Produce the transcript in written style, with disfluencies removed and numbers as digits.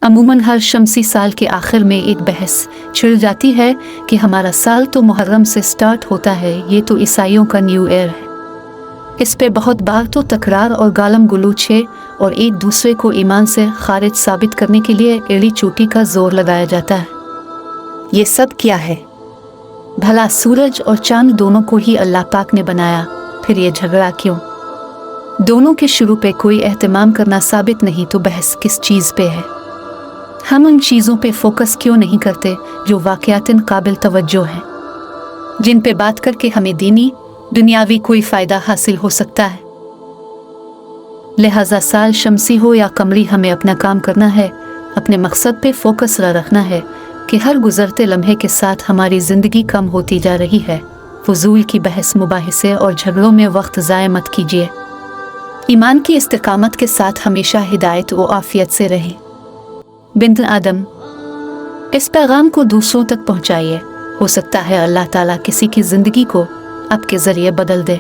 अमूमन हर शमसी साल के आखिर में एक बहस छिड़ जाती है कि हमारा साल तो मुहर्रम से स्टार्ट होता है, ये तो ईसाइयों का न्यू ईयर है। इस पे बहुत बार तो तकरार और गालम गलूच है और एक दूसरे को ईमान से खारिज साबित करने के लिए एड़ी चोटी का जोर लगाया जाता है। ये सब क्या है? भला सूरज और चांद दोनों को ही अल्लाह पाक ने बनाया, फिर ये झगड़ा क्यों? दोनों के शुरू पे कोई एहतमाम करना साबित नहीं तो बहस किस चीज़ पे है? हम उन चीज़ों पे फोकस क्यों नहीं करते जो वाक़यातन काबिल तवज्जो हैं, जिन पे बात करके हमें दीनी दुनियावी कोई फ़ायदा हासिल हो सकता है। लिहाजा साल शमसी हो या कमरी, हमें अपना काम करना है, अपने मकसद पे फोकस रखना है कि हर गुजरते लम्हे के साथ हमारी ज़िंदगी कम होती जा रही है। फजूल की बहस मुबाहिसे और झगड़ों में वक्त ज़ाय मत कीजिए। ईमान की इस्तिकामत के साथ हमेशा हिदायत व आफियत से रहें। बिन्त आदम, इस पैगाम को दूसरों तक पहुँचाइए। हो सकता है अल्लाह ताला किसी की ज़िंदगी को आपके ज़रिए बदल दे।